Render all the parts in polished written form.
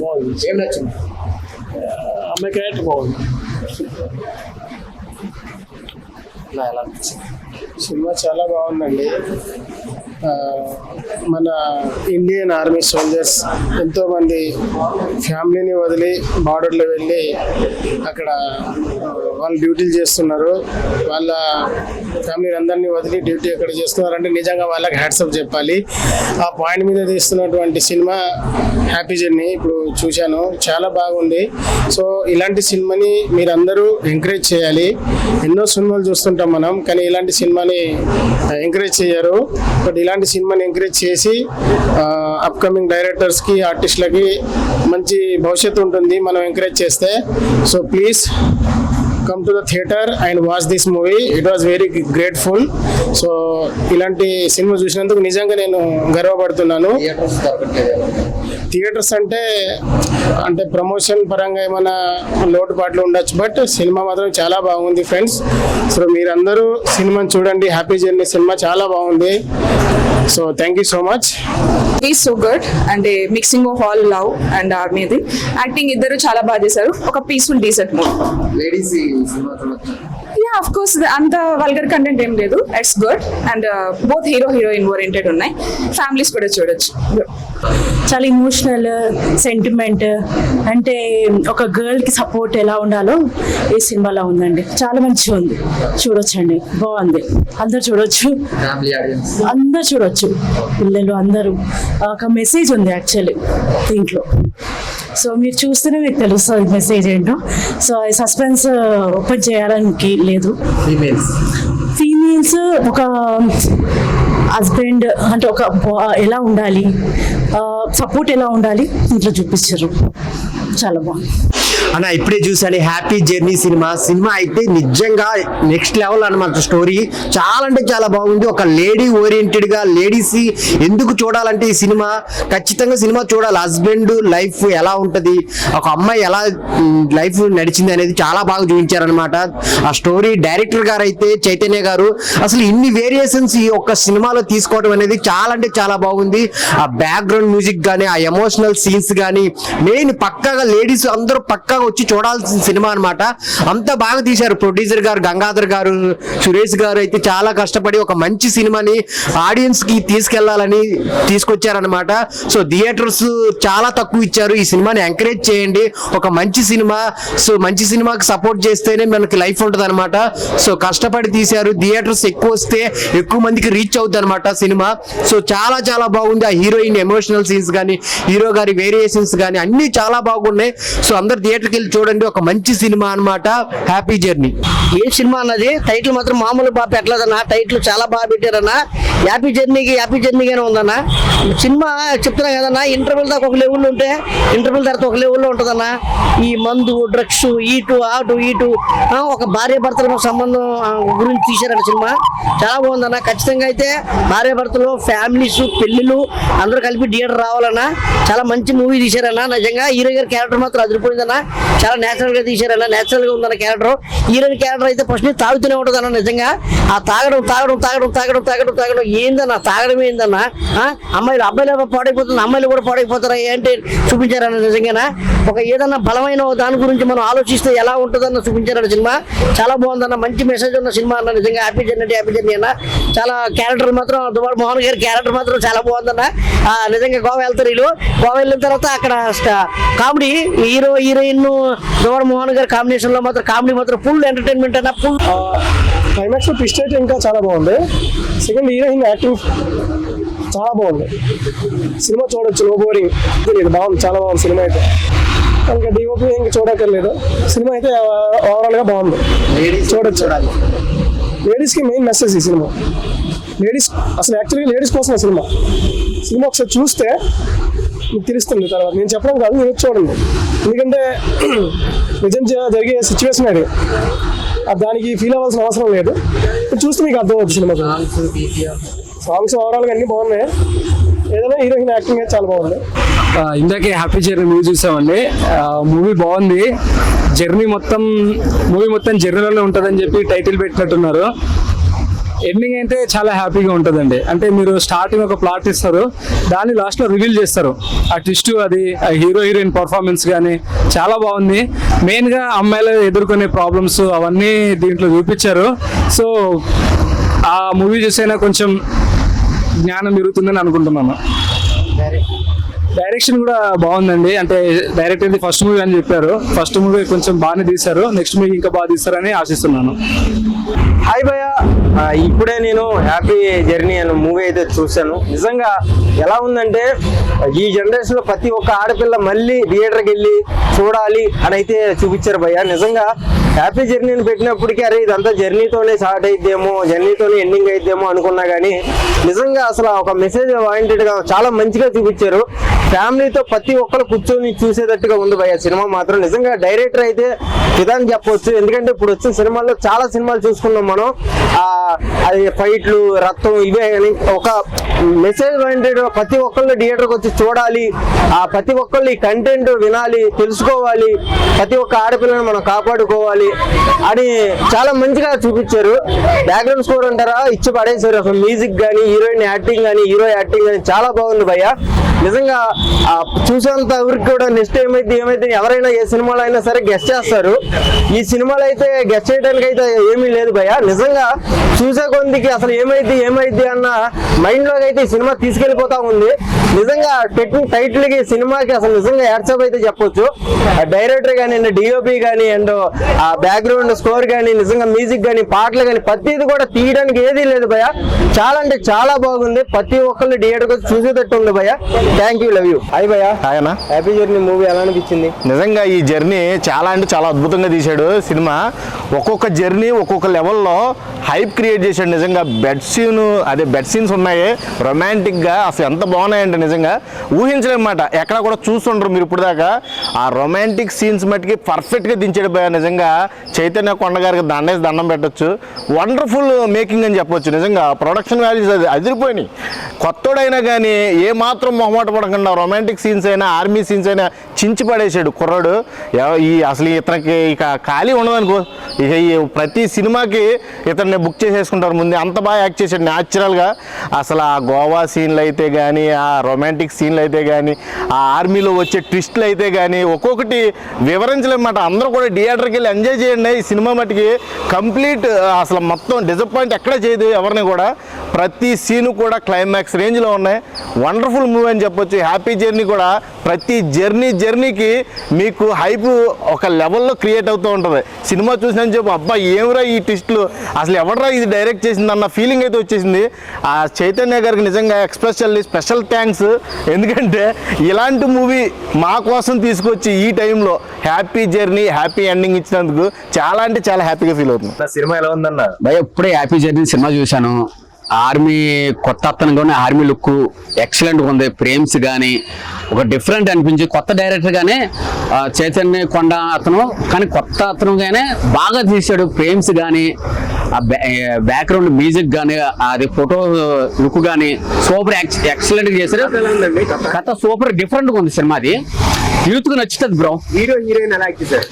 బాగుంది. ఏం నచ్చింది? అమ్మాయి క్యారెక్టర్ బాగుంది. ఎలా అనిపించింది? సినిమా చాలా బాగుందండి. మన ఇండియన్ ఆర్మీ సోల్జర్స్ ఎంతోమంది ఫ్యామిలీని వదిలి బార్డర్లో వెళ్ళి అక్కడ వాళ్ళు డ్యూటీలు చేస్తున్నారు. వాళ్ళ ఫ్యామిలీని అందరినీ వదిలి డ్యూటీ ఎక్కడ చేస్తున్నారంటే నిజంగా వాళ్ళకి హ్యాట్సప్ చెప్పాలి. ఆ పాయింట్ మీద తీస్తున్నటువంటి సినిమా హ్యాపీ జర్నీ ఇప్పుడు చూశాను, చాలా బాగుంది. సో ఇలాంటి సినిమాని మీరందరూ ఎంకరేజ్ చేయాలి. ఎన్నో సినిమాలు చూస్తుంటాం మనం, కానీ ఇలాంటి సినిమాని ఎంకరేజ్ చేయరు. బట్ ఇలాంటి సినిమాని ఎంకరేజ్ చేసి అప్కమింగ్ డైరెక్టర్స్కి, ఆర్టిస్టులకి మంచి భవిష్యత్తు ఉంటుంది మనం ఎంకరేజ్ చేస్తే. So please come to the theater and watch this movie. It was very grateful. So ఇలాంటి సినిమా చూసినందుకు నిజంగా నేను గర్వపడుతున్నాను. థియేటర్స్ అంటే ప్రమోషన్ పరంగా ఏమైనా లోటుపాట్లు ఉండొచ్చు, బట్ సినిమా మాత్రం చాలా బాగుంది ఫ్రెండ్స్. సో మీరందరూ సినిమాని చూడండి. హ్యాపీ జర్నీ సినిమా చాలా బాగుంది. So thank you so much. Is so good అంటే mixing of all love and ఆర్మీది యాక్టింగ్ ఇద్దరు చాలా బాగా చేశారు. ఒక peaceful decent movie. Ladies cinema చూడొచ్చు. యా ఆఫ్ కోర్స్ అంత వల్గర్ కంటెంట్ ఏం లేదు. It's good and both hero heroine oriented ఉన్నాయి. ఫ్యామిలీస్ కూడా చూడొచ్చు. చాలా ఇమోషనల్ సెంటిమెంట్ అంటే ఒక గర్ల్ కి సపోర్ట్ ఎలా ఉండాలో ఈ సినిమాలో ఉందండి. చాలా మంచిగా ఉంది, చూడొచ్చండి, బాగుంది. అందరు చూడొచ్చు, ఫ్యామిలీ ఆడియన్స్ అందరు చూడొచ్చు, పిల్లలు అందరూ. ఒక మెసేజ్ ఉంది యాక్చువల్లీ దీంట్లో. సో మీరు చూస్తేనే మీకు తెలుస్తుంది మెసేజ్ ఏంటో. సో ఈ సస్పెన్స్ ఓపెన్ చేయాలని లేదు. ఫీమేల్స్ ఒక హస్బెండ్ అంటే ఒక ఎలా ఉండాలి, సపోర్ట్ ఎలా ఉండాలి ఇంట్లో చూపించారు. చాలా బాగుంది అన్న. ఇప్పుడే చూసాను హ్యాపీ జర్నీ సినిమా అయితే నిజంగా నెక్స్ట్ లెవెల్ అన్నమాట. స్టోరీ చాలా అంటే చాలా బాగుంది. ఒక లేడీ ఓరియంటెడ్ గా లేడీస్ ఎందుకు చూడాలంటే ఈ సినిమా ఖచ్చితంగా సినిమా చూడాలి. హస్బెండ్ లైఫ్ ఎలా ఉంటది, ఒక అమ్మాయి ఎలా లైఫ్ నడిచింది అనేది చాలా బాగా చూపించారనమాట. ఆ స్టోరీ డైరెక్టర్ గారు అయితే చైతన్య గారు అసలు ఇన్ని వేరియేషన్స్ ఈ ఒక్క సినిమాలో తీసుకోవడం అనేది చాలా అంటే చాలా బాగుంది. ఆ బ్యాక్గ్రౌండ్ మ్యూజిక్ కానీ, ఆ ఎమోషనల్ సీన్స్ కానీ, మెయిన్ పక్కాగా లేడీస్ అందరూ పక్కాగా వచ్చి చూడాల్సిన సినిమా అనమాట. అంత బాగా తీశారు. ప్రొడ్యూసర్ గారు గంగాధర్ గారు, సురేష్ గారు అయితే చాలా కష్టపడి ఒక మంచి సినిమాని ఆడియన్స్ కి తీసుకెళ్లాలని తీసుకొచ్చారనమాట. సో థియేటర్స్ చాలా తక్కువ ఇచ్చారు. ఈ సినిమాని ఎంకరేజ్ చేయండి. ఒక మంచి సినిమా. సో మంచి సినిమాకి సపోర్ట్ చేస్తేనే మనకి లైఫ్ ఉంటుంది అనమాట. సో కష్టపడి తీశారు. థియేటర్స్ ఎక్కువ వస్తే ఎక్కువ మందికి రీచ్ అవుతుంది అనమాట సినిమా. సో చాలా చాలా బాగుంది. ఆ హీరోయిన్ ఎమోషనల్ సీన్స్ కానీ, హీరో గారి వేరియేషన్స్ కానీ అన్ని చాలా బాగున్నాయి. సో అందరు థియేటర్కి వెళ్ళి చూడండి. ఒక మంచి సినిమా అన్నమాట హ్యాపీ జర్నీ. ఏ సినిమా అన్నది టైటిల్ మాత్రం మామూలు బాగా పెట్టలేదన్నా. టైటిల్ చాలా బాగా పెట్టారన్నా. హ్యాపీ జర్నీగానే ఉందన్నా సినిమా. చెప్తున్నా కదన్నా, ఇంటర్వెల్ దాకా ఒక లెవెల్లో ఉంటే ఇంటర్వెల్ తర్వాత ఒక లెవెల్లో ఉంటుందన్నా. ఈ మందు, డ్రగ్స్, ఇటు ఒక భార్య భర్తల సంబంధం గురించి తీశారన్న సినిమా. చాలా బాగుందన్న. ఖచ్చితంగా అయితే భార్య భర్తలు, ఫ్యామిలీస్, పెళ్లిళ్ళు అందరూ కలిపి థియేటర్ రావాలన్నా. చాలా మంచి మూవీ తీశారన్నా. నిజంగా హీరో గారి క్యారెక్టర్ మాత్రం అదిరిపోయిందన్నా. చాలా నేచురల్ గా తీశారన్నా. నేచురల్ గా ఉందన్న క్యారెక్టర్. హీరోయిన్ క్యారెక్టర్ అయితే ఫస్ట్ తాగుతూనే ఉంటుంది అన్న. నిజంగా ఆ తాగడం ఏందన్నా, తాగడం ఏందన్నా. అమ్మాయిలు అబ్బాయిలు పాడైపోతుంది, అమ్మాయిలు కూడా పాడైపోతారా ఏంటి చూపించారన్న. నిజంగానా ఒక ఏదన్నా బలమైన దాని గురించి మనం ఆలోచిస్తే ఎలా ఉంటుందన్న చూపించారన్న సినిమా. చాలా బాగుందన్న. మంచి మెసేజ్ ఉన్న సినిమా అన్న. నిజంగా హ్యాపీ జర్నీ అన్న. చాలా క్యారెక్టర్ మాత్రం దుబార్ మోహన్ గారి క్యారెక్టర్ మాత్రం చాలా బాగుందన్న. నిజంగా గోవా వెళ్తారు వీళ్ళు. గోవా వెళ్ళిన తర్వాత అక్కడ కామెడీ, హీరో హీరోయిన్ దుబార్ మోహన్ గారి కాంబినేషన్ లో మాత్రం కామెడీ మాత్రం ఫుల్ ఎంటర్టైన్మెంట్ అన్న. ఫుల్ క్లైమాక్స్ లో ట్విస్ట్ అయితే ఇంకా చాలా బాగుంది. సెకండ్ హీరోయిన్ యాక్టింగ్ చాలా బాగుంది. సినిమా చూడొచ్చు, నో బోరింగ్. తెలియదు, బాగుంది, చాలా బాగుంది సినిమా అయితే. ఇంకా డిఓపి ఇంకా చూడక్కర్లేదు. సినిమా అయితే ఓవరాల్ గా బాగుంది, చూడొచ్చు. లేడీస్కి మెయిన్ మెసేజ్ ఈ సినిమా. లేడీస్ అసలు యాక్చువల్గా లేడీస్ కోసం సినిమా ఒకసారి చూస్తే మీకు తెలుస్తుంది. తర్వాత నేను చెప్పడం కాదు, మీరు చూడండి. ఎందుకంటే నిజం జరిగే సిచ్యువేషన్ అది, దానికి ఫీల్ అవ్వాల్సిన అవసరం లేదు. చూస్తే మీకు అర్థమవుతుంది సినిమా. సాంగ్స్ ఓవరాల్గా అన్నీ బాగున్నాయి. ఏదైనా హీరోయిన్ యాక్టింగ్ అయితే చాలా బాగుంది. ఇందాకే హ్యాపీ జర్నీ మూవీ చూసామండి. మూవీ బాగుంది. మూవీ మొత్తం జర్నీలోనే ఉంటుందని చెప్పి టైటిల్ పెట్టినట్టున్నారు. ఎండింగ్ అయితే చాలా హ్యాపీగా ఉంటుందండి. అంటే మీరు స్టార్టింగ్ ఒక ప్లాట్ ఇస్తారు, దాన్ని లాస్ట్లో రివీల్ చేస్తారు. ఆ ట్విస్ట్, అది హీరో హీరోయిన్ పర్ఫార్మెన్స్ కానీ చాలా బాగుంది. మెయిన్గా అమ్మాయిలు ఎదుర్కొనే ప్రాబ్లమ్స్ అవన్నీ దీంట్లో చూపించారు. సో ఆ మూవీ చూసైనా కొంచెం జ్ఞానం పెరుగుతుందని అనుకుంటున్నాను. డైరెక్షన్ కూడా బాగుందండి. అంటే డైరెక్టర్ ఫస్ట్ మూవీ అని చెప్పారు. ఫస్ట్ మూవీ కొంచెం బాగానే తీశారు, నెక్స్ట్ మూవీ ఇంకా బాగా తీస్తారని ఆశిస్తున్నాను. హాయ్ భయ్య, ఇప్పుడే నేను హ్యాపీ జర్నీ అనే మూవీ అయితే చూశాను. నిజంగా ఎలా ఉందంటే ఈ జనరేషన్ లో ప్రతి ఒక్క ఆడపిల్ల మళ్ళీ థియేటర్కి వెళ్ళి చూడాలి అని అయితే చూపించారు భయ్య. నిజంగా హ్యాపీ జర్నీని పెట్టినప్పటికీ అరే ఇదంతా జర్నీతోనే స్టార్ట్ అయిద్దేమో, జర్నీతోనే ఎండింగ్ అయిద్దేమో అనుకున్నా కానీ నిజంగా అసలు ఒక మెసేజ్ వాయింటెడ్ గా చాలా మంచిగా చూపించారు. ఫ్యామిలీతో ప్రతి ఒక్కరు కూర్చొని చూసేటట్టుగా ఉంది భయ్య సినిమా మాత్రం. నిజంగా డైరెక్టర్ అయితే విధానం చెప్పవచ్చు. ఎందుకంటే ఇప్పుడు వచ్చిన సినిమాల్లో చాలా సినిమాలు చూసుకున్నాం మనం, అది ఫైట్లు, రక్తం, ఇవే కానీ ఒక మెసేజ్ వాయింటెడ్ ప్రతి ఒక్కళ్ళు థియేటర్కి వచ్చి చూడాలి, ప్రతి ఒక్కళ్ళు ఈ కంటెంట్ వినాలి, తెలుసుకోవాలి, ప్రతి ఒక్క ఆడపిల్లని మనం కాపాడుకోవాలి అని చాలా మంచిగా చూపించారు. బ్యాక్గ్రౌండ్ స్కోర్ అంటారా ఇచ్చి పడేశారు. అసలు మ్యూజిక్ కానీ, హీరోయిన్ యాక్టింగ్ కానీ, హీరో యాక్టింగ్ కానీ చాలా బాగుంది భయ్య. నిజంగా చూసేంత ఊరికి కూడా నెక్స్ట్ ఏమైతే ఎవరైనా ఏ సినిమాలో అయినా సరే గెస్ట్ చేస్తారు. ఈ సినిమాలో అయితే గెస్ట్ చేయడానికి అయితే ఏమీ లేదు భయ్య. నిజంగా చూసే కొందికి అసలు ఏమైంది అన్న మైండ్ లోకి అయితే ఈ సినిమా తీసుకెళ్లిపోతా ఉంది. నిజంగా పెట్టిన టైటిల్ కి సినిమాకి అసలు నిజంగా యాడ్సప్ అయితే చెప్పొచ్చు. డైరెక్టర్ కానీ, డిఓపి కానీ, అండ్ ఆ బ్యాక్గ్రౌండ్ స్కోర్ కానీ, నిజంగా మ్యూజిక్ కానీ, పాటలు కానీ ప్రతిది కూడా తీయడానికి ఏదీ లేదు భయ్య. చాలా అంటే చాలా బాగుంది. ప్రతి ఒక్కళ్ళు థియేటర్కి వచ్చి చూసేటట్టు ఉంది భయ్య. Thank you, love you. Hi భయ్య. హాయ్ అన్న. హ్యాపీ జర్నీ మూవీ ఎలా అనిపించింది? నిజంగా ఈ జర్నీ చాలా అంటే చాలా అద్భుతంగా తీశాడు సినిమా. ఒక్కొక్క జర్నీ ఒక్కొక్క లెవెల్లో హైప్ క్రియేట్ చేశాడు. నిజంగా బెడ్ సీన్స్ ఉన్నాయి రొమాంటిక్ గా, అసలు ఎంత బాగున్నాయంటే నిజంగా ఊహించలేమాట. ఎక్కడ కూడా చూస్తుండ్రు మీరు ఇప్పుడు దాకా. ఆ రొమాంటిక్ సీన్స్ మట్టికి పర్ఫెక్ట్ గా దించాడు భయ్య. నిజంగా చైతన్య కొండ గారికి దండం పెట్టచ్చు. వండర్ఫుల్ మేకింగ్ అని చెప్పొచ్చు. నిజంగా ప్రొడక్షన్ వాల్యూస్ అది అదిరిపోయినాయి. కొత్తోడైనా కానీ ఏ మాత్రం మొహమాట పడకుండా రొమాంటిక్ సీన్స్ అయినా, ఆర్మీ సీన్స్ అయినా చించి పడేసాడు కుర్రాడు. అసలు ఇతనికి ఇక ఖాళీ ఉండదనుకో. ఇక ఈ ప్రతి సినిమాకి ఇతన్ని బుక్ చేసేసుకుంటారు ముందే. అంత బాగా యాక్ట్ చేశాడు న్యాచురల్గా. అసలు ఆ గోవా సీన్లు అయితే కానీ, ఆ రొమాంటిక్ సీన్లు అయితే కానీ, ఆ ఆర్మీలో వచ్చే ట్విస్ట్లు అయితే కానీ ఒక్కొక్కటి వివరించలేమాట. అందరూ కూడా థియేటర్కి వెళ్ళి ఎంజాయ్ చేయండి. ఈ సినిమా మటుకి కంప్లీట్ అసలు మొత్తం డిసప్పాయింట్ ఎక్కడ చేయదు ఎవరిని కూడా. ప్రతి సీను కూడా క్లైమాక్స్ రేంజ్లో ఉన్నాయి. వండర్ఫుల్ మూవీ అని చెప్పొచ్చు. హ్యాపీ జర్నీ కూడా ప్రతి జర్నీకి మీకు హైప్ ఒక లెవెల్లో క్రియేట్ అవుతూ ఉంటుంది. సినిమా చూసినని చెప్పి అబ్బా ఏమిరా ఈ ట్విస్ట్లు, అసలు ఎవడరా ఇది డైరెక్ట్ చేసింది అన్న ఫీలింగ్ అయితే వచ్చేసింది. ఆ చైతన్య గారికి నిజంగా స్పెషల్ థ్యాంక్స్. ఎందుకంటే ఇలాంటి మూవీ మా కోసం తీసుకొచ్చి ఈ టైంలో హ్యాపీ జర్నీ, హ్యాపీ ఎండింగ్ ఇచ్చినందుకు చాలా అంటే చాలా హ్యాపీగా ఫీల్ అవుతుంది. సినిమా ఎలా ఉందన్న? భయ ఇప్పుడే హ్యాపీ జర్నీ సినిమా చూశాను. ఆర్మీ కొత్త అతనుగానే ఆర్మీ లుక్ ఎక్సలెంట్ గా ఉంది. ఫ్రేమ్స్ కానీ ఒక డిఫరెంట్ అనిపించి కొత్త డైరెక్టర్ గానే చైతన్య కొండ అతను, కానీ కొత్త అతనుగానే బాగా తీశాడు. ఫ్రేమ్స్ కానీ, ఆ బ్యాక్గ్రౌండ్ మ్యూజిక్ కానీ, అది ఫోటో లుక్ కానీ సూపర్ ఎక్సలెంట్ గా చేశారు. కథ సూపర్ డిఫరెంట్ గా ఉంది సినిమాది. యూత్ కు నచ్చుతుంది బ్రో. హీరోయిన్ ఎలా యాక్ట్ చేశారు?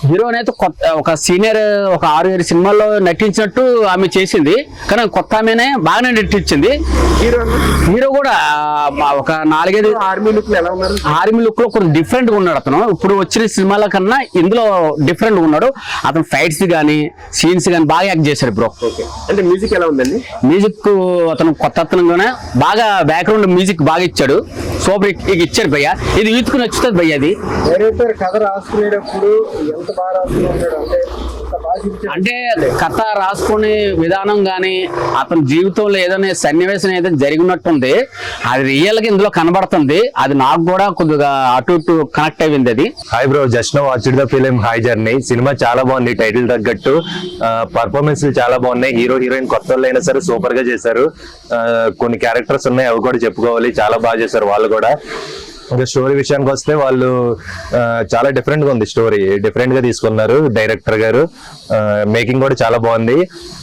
హీరోయిన్ అయితే ఒక సీనియర్ ఒక 6-7 సినిమాల్లో నటించినట్టు ఆమె చేసింది, కానీ కొత్త ఆమెనే బాగానే నటించింది. హీరో కూడా ఒక 4-5 ఆర్మీ లుక్ లో కొంచెం డిఫరెంట్ గా ఉన్నాడు అతను. ఇప్పుడు వచ్చిన సినిమాల కన్నా ఇందులో డిఫరెంట్ గా ఉన్నాడు అతను. ఫైట్స్ కానీ, సీన్స్ కానీ బాగా యాక్ట్ చేశాడు బ్రో. అంటే మ్యూజిక్ ఎలా ఉందండి? మ్యూజిక్ అతను కొత్త అతనుగానే బాగా బ్యాక్గ్రౌండ్ మ్యూజిక్ బాగా ఇచ్చాడు. సూపర్ ఇచ్చాడు భయ్య. ఇది యూత్ కు నచ్చుతుంది భయ్య. అది డైరెక్టర్ కథ రాసుకునేటప్పుడు అంటే కథ రాసుకునే విధానం గానీ, అతని జీవితంలో ఏదైనా సన్నివేశం ఏదైనా జరిగినట్టుంది, అది రియల్ గా ఇందులో కనబడుతుంది. అది నాకు కూడా కొద్దిగా అటు ఇటు కనెక్ట్ అయింది. అది hi bro, just now watched the film hi journey. Cinema చాలా బాగుంది, టైటిల్ తగ్గట్టు. పర్ఫార్మెన్స్ చాలా బాగున్నాయి. హీరోయిన్ కొత్త వాళ్ళు అయినా సరే సూపర్ గా చేశారు. కొన్ని క్యారెక్టర్స్ ఉన్నాయి, అవి కూడా చెప్పుకోవాలి. చాలా బాగా చేశారు వాళ్ళు కూడా. ఇంకా స్టోరీ విషయానికి వస్తే వాళ్ళు చాలా డిఫరెంట్ గా ఉంది. స్టోరీ డిఫరెంట్ గా తీసుకున్నారు డైరెక్టర్ గారు. మేకింగ్ కూడా చాలా బాగుంది.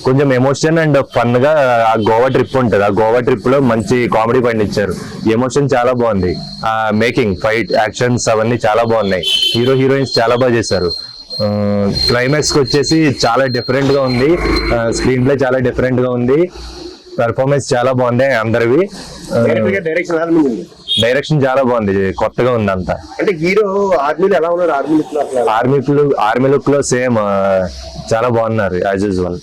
కొంచెం ఎమోషన్ అండ్ ఫన్ గా ఆ గోవా ట్రిప్ ఉంటుంది. ఆ గోవా ట్రిప్ లో మంచి కామెడీ పండించారు. ఎమోషన్ చాలా బాగుంది. ఆ మేకింగ్, ఫైట్, యాక్షన్స్ అవన్నీ చాలా బాగున్నాయి. హీరోయిన్స్ చాలా బాగా చేశారు. క్లైమాక్స్ కి వచ్చేసి చాలా డిఫరెంట్ గా ఉంది, స్క్రీన్ ప్లే చాలా డిఫరెంట్ గా ఉంది, పెర్ఫార్మెన్స్ చాలా బాగుంది అందరివి. డైరెక్షన్ చాలా బాగుంది, కొత్తగా ఉంది అంతా. అంటే హీరో ఆర్మీలో ఎలా ఉన్నారు? ఆర్మీ లుక్ లో సేమ్ చాలా బాగున్నారు యాజ్ యూజువల్.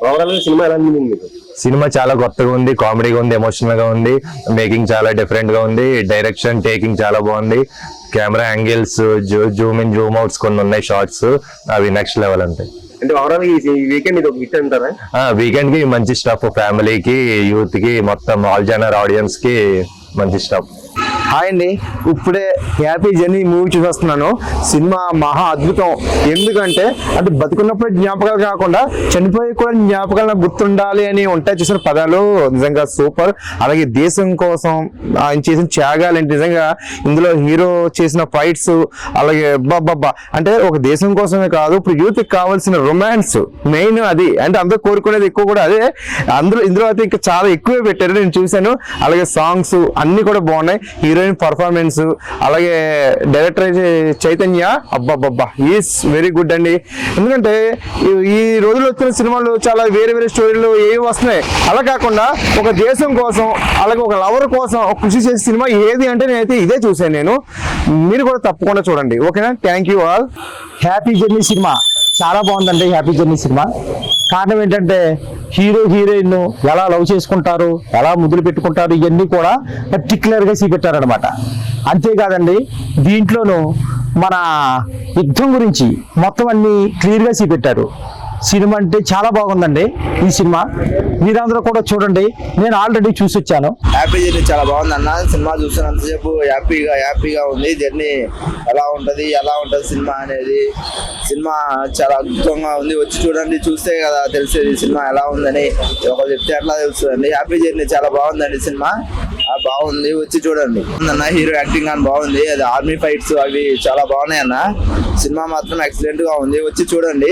ఓవరాల్ గా సినిమా ఎలా అనిపించింది మీకు? సినిమా చాలా కొత్తగా ఉంది, కామెడీగా ఉంది, ఎమోషనల్ గా ఉంది, మేకింగ్ చాలా డిఫరెంట్ గా ఉంది, డైరెక్షన్ టేకింగ్ చాలా బాగుంది, camera angles, Zoom in Zoom outs కొన్ని ఉన్నాయి షార్ట్స్, అవి నెక్స్ట్ లెవెల్ అంటాయి. అంటే ఓవరాల్ ఈ వీకెండ్ ఇది ఒక హిట్ అంటారా? వీకెండ్ కి మంచి స్టఫ్, ఫ్యామిలీకి, యూత్ కి, మొత్తం ఆల్ జనర్ ఆడియన్స్ కి మంచి స్టఫ్. హాయ్ అండి, ఇప్పుడే హ్యాపీ జర్నీ మూవీ చూసేస్తున్నాను. సినిమా మహా అద్భుతం. ఎందుకంటే అంటే బతుకున్నప్పుడు జ్ఞాపకాలు కాకుండా చనిపోయి కూడా జ్ఞాపకాలు నాకు గుర్తుండాలి అని ఉంటాయి చూసిన పదాలు, నిజంగా సూపర్. అలాగే దేశం కోసం ఆయన చేసిన త్యాగాలు ఏంటి, నిజంగా ఇందులో హీరో చేసిన ఫైట్స్, అలాగే బాబా అంటే ఒక దేశం కోసమే కాదు, ఇప్పుడు యూత్ కావాల్సిన రొమాన్స్ మెయిన్ అది. అంటే అందరూ కోరుకునేది ఎక్కువ కూడా అదే. ఇందులో అయితే ఇంకా చాలా ఎక్కువే పెట్టారు, నేను చూశాను. అలాగే సాంగ్స్ అన్ని కూడా బాగున్నాయి, హీరోయిన్ పర్ఫార్మెన్స్, అలాగే డైరెక్టర్ చైతన్య అబ్బాబ్బా ఈస్ వెరీ గుడ్ అండి. ఎందుకంటే ఈ రోజుల్లో వచ్చిన సినిమాలు చాలా వేరే వేరే స్టోరీలు ఏవి వస్తున్నాయి, అలా కాకుండా ఒక దేశం కోసం, అలాగే ఒక లవర్ కోసం కృషి చేసే సినిమా ఏది అంటే నేనైతే ఇదే చూశాను. నేను మీరు కూడా తప్పకుండా చూడండి, ఓకేనా? Thank you all. Happy journey cinema చాలా బాగుందండి. హ్యాపీ జర్నీ సినిమా కారణం ఏంటంటే హీరో హీరోయిన్ ఎలా లవ్ చేసుకుంటారు, ఎలా ముద్దులు పెట్టుకుంటారు, ఇవన్నీ కూడా పర్టికులర్గా చూపెట్టారనమాట. అంతేకాదండి, దీంట్లోనూ మన యుద్ధం గురించి మొత్తం అన్ని క్లియర్గా చూపెట్టారు. సినిమా అంటే చాలా బాగుందండి ఈ సినిమా, మీరందరూ కూడా చూడండి. నేను ఆల్రెడీ చూసి వచ్చాను. హ్యాపీ జర్నీ చాలా బాగుంది అన్న. సినిమా చూస్తున్నంతసేపు హ్యాపీగా ఉంది. జర్నీ ఎలా ఉంటుంది సినిమా అనేది, సినిమా చాలా అద్భుతంగా ఉంది. వచ్చి చూడండి, చూస్తే కదా తెలిసేది సినిమా ఎలా ఉందని. ఒకరు చెప్తే అట్లా తెలుస్తుందండి. హ్యాపీ జర్నీ చాలా బాగుందండి సినిమా, బాగుంది, వచ్చి చూడండి అన్న. హీరో యాక్టింగ్ అని బాగుంది, అది ఆర్మీ ఫైట్స్ అవి చాలా బాగున్నాయి అన్న. సినిమా మాత్రం ఎక్సలెంట్ గా ఉంది, వచ్చి చూడండి.